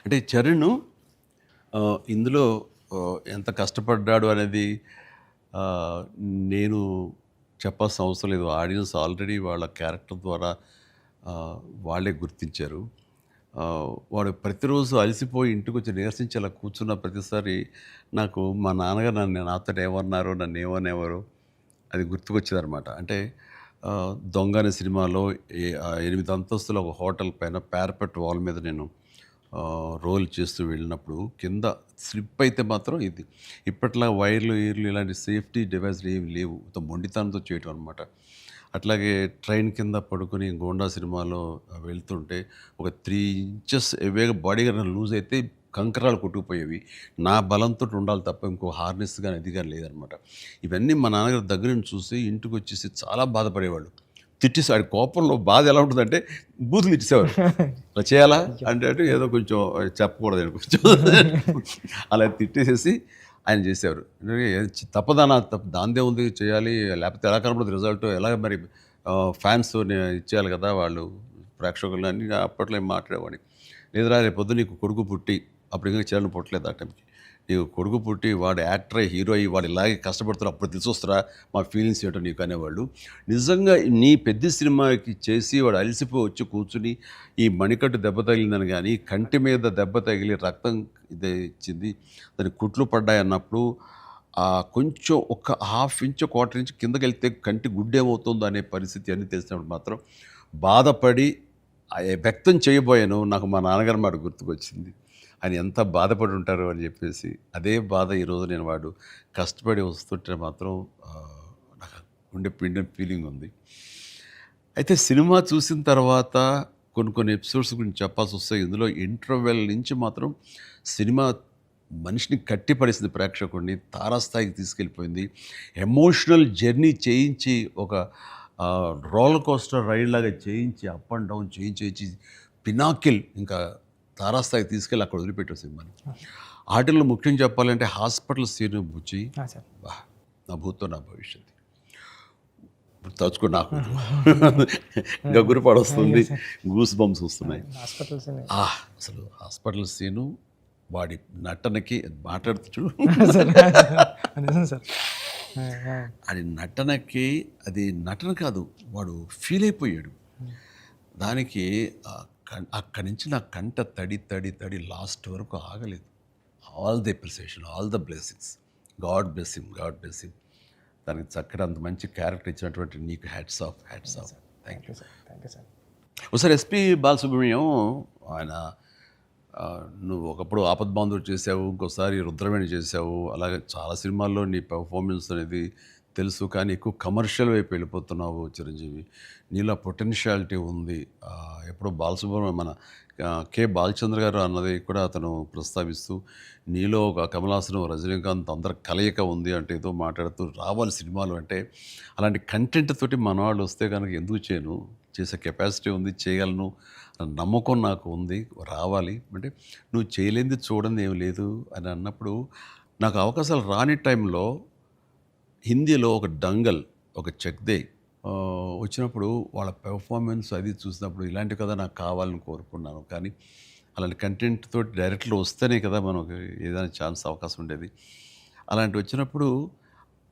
అంటే చరణ్ ఇందులో ఎంత కష్టపడ్డాడు అనేది ఆహ్, నేను చెప్పాల్సిన అవసరం లేదు. ఆడియన్స్ ఆల్రెడీ వాళ్ళ క్యారెక్టర్ ద్వారా ఆహ్, వాళ్ళే గుర్తించారు. వాడు ప్రతిరోజు అలసిపోయి ఇంటికొచ్చి నీరసించి అలా కూర్చున్న ప్రతిసారి నాకు మా నాన్నగారు నాతోటి ఏమన్నారో, నన్నేమనేవారో అది గుర్తుకొచ్చేదనమాట. అంటే 'దొంగ' అనే సినిమాలో 8 అంతస్తుల ఒక హోటల్ పైన పారాపెట్ వాల్ మీద నేను రోల్ చేస్తూ వెళ్ళినప్పుడు కింద స్లిప్ అయితే మాత్రం ఇది ఇప్పట్లా వైర్లు, ఈర్లు ఇలాంటి సేఫ్టీ డివైస్‌లు ఏమి లేవు. మొండితనంతో చేయటం అనమాట. అట్లాగే ట్రైన్ కింద పడుకొని 'గోండా' సినిమాలో వెళ్తుంటే ఒక 3 ఇంచెస్ ఎవేగా బాడీ గాని లూజ్ అయితే కంకరాలు కొట్టుకుపోయేవి. నా బలంతోటి ఉండాలి తప్ప ఇంకో హార్నెస్ గాని, అది గాని లేదనమాట. ఇవన్నీ మా నాన్నగారు దగ్గర నుంచి చూసి ఇంటికొచ్చేసి చాలా బాధపడేవాళ్ళు. తిట్టేసాడు. కోపంలో బాధ ఎలా ఉంటుందంటే బూతులు తిట్టేసేవారు. అలా చేయాలా? అయ్యో! అంటే ఏదో కొంచెం చెప్పకూడదని కొంచెం అలా తిట్టేసేసి ఆయన చేసేవారు. తప్పదనా దానిదేముంది చేయాలి. లేకపోతే ఎలా కనపడదు రిజల్ట్ ఎలాగ మరి ఫ్యాన్స్ ఇచ్చేయాలి కదా! వాళ్ళు ప్రేక్షకులని అని అప్పట్లో మాట్లాడేవాడిని. లేదురా రేపొద్దున నీకు కొడుకు పుట్టి అప్పుడు ఇంకా చరణ్ పుట్టలేదు ఆ టైంకి. నీకు కొడుకు పుట్టి వాడు యాక్టర్ అయ్యి, హీరో అయ్యి వాడు ఇలాగే కష్టపడుతున్నారు అప్పుడు తెలిసొస్తరా మా ఫీలింగ్స్ ఏంటో నీకు అనేవాళ్ళు. నిజంగా నీ పెద్ద సినిమాకి చేసి వాడు అలసిపోయి వచ్చి కూర్చుని ఈ మణికట్టు దెబ్బ తగిలిందని గానీ, కంటి మీద దెబ్బ తగిలి రక్తం ఇదే ఇచ్చింది. దానికి కుట్లు పడ్డాయన్నప్పుడు కొంచెం ఒక హాఫ్ ఇంచ్, క్వార్టర్ ఇంచ్ కిందకెళ్తే కంటి గుడ్డేమవుతుందో అనే పరిస్థితి అన్నీ తెలిసినప్పుడు మాత్రం బాధపడి వ్యక్తం చేయబోయాను. నాకు మా నాన్నగారి మాట గుర్తుకొచ్చింది. ఆయన ఎంత బాధపడి ఉంటారో అని చెప్పేసి. అదే బాధ ఈరోజు నేను వాడు కష్టపడి వస్తుంటే మాత్రం నాకు గుండె పిండిన ఫీలింగ్ ఉంది. అయితే సినిమా చూసిన తర్వాత కొన్ని కొన్ని ఎపిసోడ్స్ గురించి చెప్పాల్సొస్తే ఇందులో ఇంటర్వెల్ నుంచి మాత్రం సినిమా మనిషిని కట్టిపడేసింది ప్రేక్షకుడిని. తారాస్థాయికి తీసుకెళ్ళిపోయింది. ఎమోషనల్ జర్నీ చేయించి ఒక రోలర్ కోస్టర్ రైడ్ లాగా చేయించి అప్ అండ్ డౌన్ చేయించి పినాకిల్ ఇంకా తారాస్థాయికి తీసుకెళ్ళి అక్కడ వదిలిపెట్టారు సినిమాని. ఆటిల్లో ముఖ్యంగా చెప్పాలంటే హాస్పిటల్ సీన్ బుచ్చి సార్. నా భూతో నా భవిష్యత్తు ఇప్పుడు తలుచుకో నాకు గగురు పడొస్తుంది, గూస్ బంప్స్ వస్తున్నాయి. హాస్పిటల్స్ అసలు హాస్పిటల్ సీను వాడి నటనకి మాట్లాడుతూ చూడు నిజం సార్. అది నటనకి అది నటన కాదు, వాడు ఫీల్ అయిపోయాడు దానికి. అక్కడి నుంచి నా కంట తడి తడి తడి లాస్ట్ వరకు ఆగలేదు. All the appreciation, all the blessings, God bless him, God bless him. దానికి చక్కటి అంత మంచి క్యారెక్టర్ ఇచ్చినటువంటి నీకు hats off, hats off. Thank you. Thank you sir. ఒకసారి ఎస్పి బాలసుబ్రహ్మణ్యం ఆయన నువ్వు ఒకప్పుడు ఆపద్బాంధవుడు చేసావు, ఇంకోసారి రుద్రవేణి చేసావు, అలాగే చాలా సినిమాల్లో నీ పెర్ఫార్మెన్స్ అనేది తెలుసు. కానీ ఎక్కువ కమర్షియల్ వైపు వెళ్ళిపోతున్నావు చిరంజీవి. నీలో పొటెన్షియాలిటీ ఉంది. ఎప్పుడో బాలసుబ్రహ్మణ్యం మన కె బాలచంద్ర గారు అన్నది కూడా అతను ప్రస్తావిస్తూ నీలో ఒక కమలాసనం, రజనీకాంత్ అందరి కలయిక ఉంది అంటే ఏదో మాట్లాడుతూ రావాలి సినిమాలు అంటే. అలాంటి కంటెంట్ తోటి మనవాళ్ళు వస్తే కనుక ఎందుకు చేయను, చేసే కెపాసిటీ ఉంది, చేయగలను నమ్మకం నాకు ఉంది, రావాలి అంటే. నువ్వు చేయలేనిది చూడండి ఏం లేదు అని అన్నప్పుడు నాకు అవకాశాలు రాని టైంలో హిందీలో ఒక డంగల్, ఒక చెక్ దే వచ్చినప్పుడు వాళ్ళ పెర్ఫార్మెన్స్ అది చూసినప్పుడు ఇలాంటి కదా నాకు కావాలని కోరుకున్నాను. కానీ అలాంటి కంటెంట్ తోటి డైరెక్ట్లో వస్తేనే కదా మనకు ఏదైనా ఛాన్స్ అవకాశం ఉండేది. అలాంటి వచ్చినప్పుడు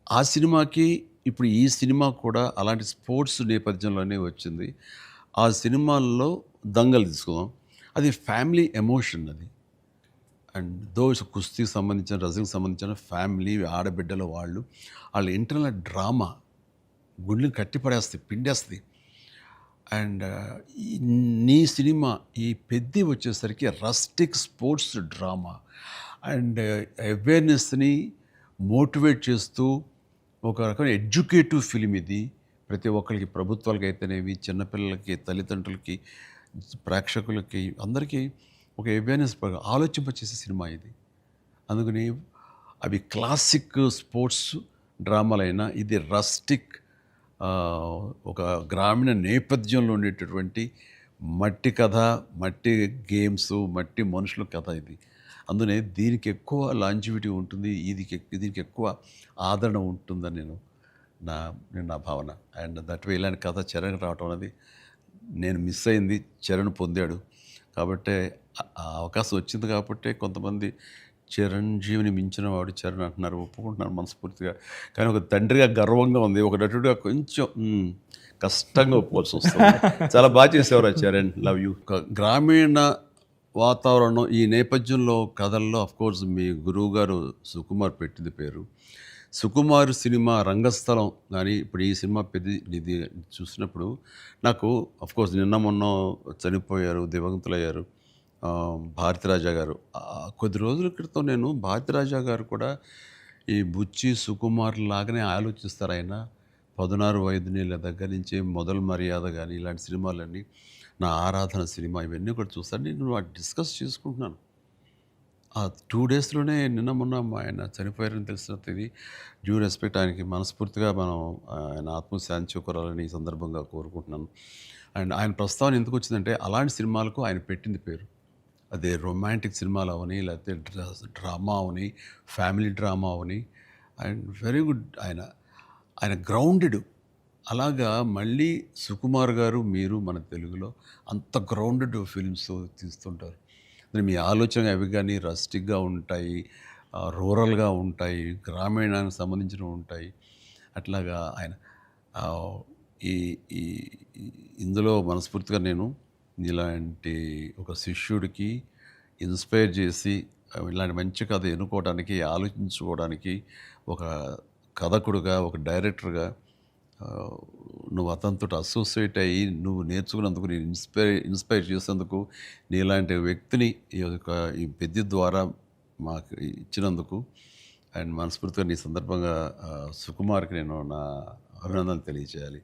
ఆ సినిమాకి ఇప్పుడు ఈ సినిమా కూడా అలాంటి స్పోర్ట్స్ నేపథ్యంలోనే వచ్చింది. ఆ సినిమాల్లో దంగల్ తీసుకుందాం, అది ఫ్యామిలీ ఎమోషన్ అది. అండ్ దోస్ కుస్తీకి సంబంధించిన, రజనీకి సంబంధించిన ఫ్యామిలీ ఆడబిడ్డలు వాళ్ళ ఇంటర్నల్ డ్రామా గుండెని కట్టిపడేస్తుంది, పిండేస్తుంది. అండ్ నీ సినిమా ఈ పెద్ది వచ్చేసరికి రస్టిక్ స్పోర్ట్స్ డ్రామా అండ్ అవేర్నెస్ని మోటివేట్ చేస్తూ ఒక రకమైన ఎడ్యుకేటివ్ ఫిలిం ఇది. ప్రతి ఒక్కరికి, ప్రభుత్వాలకి అయితేనేవి, చిన్నపిల్లలకి, తల్లిదండ్రులకి, ప్రేక్షకులకి అందరికీ ఒక అవేర్నెస్ ఆలోచింపచేసే సినిమా ఇది. అందుకని అవి క్లాసిక్ స్పోర్ట్స్ డ్రామాలైనా ఇది రస్టిక్ ఒక గ్రామీణ నేపథ్యంలో ఉండేటటువంటి మట్టి కథ, మట్టి గేమ్స్, మట్టి మనుషుల కథ ఇది. అందునే దీనికి ఎక్కువ లాంజివిటీ ఉంటుంది, దీనికి ఎక్కువ ఆదరణ ఉంటుందని నేను నా భావన. అండ్ దట్ వే ఇలాంటి కథ చరణ్ రావటం అనేది నేను మిస్ అయింది, చరణ్ పొందాడు. కాబట్టి ఆ అవకాశం వచ్చింది కాబట్టి కొంతమంది చిరంజీవిని మించిన వాడు చరణ్ అంటున్నారు, ఒప్పుకుంటున్నారు మనస్ఫూర్తిగా. కానీ ఒక తండ్రిగా గర్వంగా ఉంది, ఒక నటుడిగా కొంచెం కష్టంగా ఒప్పుకోవాల్సి వస్తుంది. చాలా బాగా చేసేవారు ఆ చరణ్, లవ్ యూ. గ్రామీణ వాతావరణం ఈ నేపథ్యంలో కథల్లో కోర్స్ మీ గురువు గారు సుకుమార్ పెట్టింది పేరు. సుకుమార్ సినిమా రంగస్థలం కానీ ఇప్పుడు ఈ సినిమా పెద్ద ఇది చూసినప్పుడు నాకు కోర్స్ నిన్న మొన్న చనిపోయారు, దివంగతులయ్యారు భారతిరాజా గారు. కొద్ది రోజుల క్రితం నేను భారతిరాజా గారు కూడా ఈ బుచ్చి సుకుమార్ లాగానే ఆలోచిస్తారు ఆయన. 16 వయదునీళ్ళ దగ్గర నుంచి మొదలు మర్యాద కానీ ఇలాంటి సినిమాలన్నీ, నా ఆరాధన సినిమా ఇవన్నీ కూడా చూస్తాను. నేను వాటి డిస్కస్ చేసుకుంటున్నాను. ఆ 2 డేస్‌లోనే నిన్న మొన్న ఆయన చనిపోయారని తెలిసిన ఇది డ్యూ రెస్పెక్ట్ ఆయనకి మనస్ఫూర్తిగా మనం ఆయన ఆత్మశాంతి చేకూరాలని ఈ సందర్భంగా కోరుకుంటున్నాను. అండ్ ఆయన ప్రస్తావన ఎందుకు వచ్చిందంటే అలాంటి సినిమాలకు ఆయన పెట్టింది పేరు. అదే రొమాంటిక్ సినిమాలు అవని, లేకపోతే drama Avani, family drama Avani, and very good ఆయన. ఆయన గ్రౌండెడ్. అలాగా మళ్ళీ సుకుమార్ గారు, మీరు మన తెలుగులో అంత గ్రౌండెడ్ ఫిల్మ్స్ తీస్తుంటారు. మరి మీ ఆలోచన అవి కానీ రస్టిక్‌గా ఉంటాయి, రూరల్‌గా ఉంటాయి, గ్రామీణానికి సంబంధించినవి ఉంటాయి. అట్లాగా ఆయన ఆహ్, ఈ ఈ ఈ ఇందులో మనస్ఫూర్తిగా నేను ఇలాంటి ఒక శిష్యుడికి ఇన్స్పైర్ చేసి ఇలాంటి మంచి కథ ఎన్నుకోవడానికి, ఆలోచించుకోవడానికి ఒక కథకుడుగా, ఒక డైరెక్టర్‌గా ఆహ్, నువ్వు అతనితోటి అసోసియేట్ అయ్యి నువ్వు నేర్చుకున్నందుకు, నేను ఇన్స్పైర్ చేసేందుకు, నీలాంటి వ్యక్తిని ఈ పెద్ద ద్వారా మాకు ఇచ్చినందుకు అండ్ మనస్ఫూర్తిగా నీ సందర్భంగా సుకుమార్‌కి నేను నా అభినందనలు తెలియజేయాలి.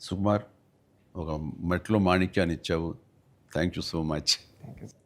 సుకుమార్, ఒక మెట్లో మాణిక్యాన్ని ఇచ్చావు. Thank you so much. Thank you sir.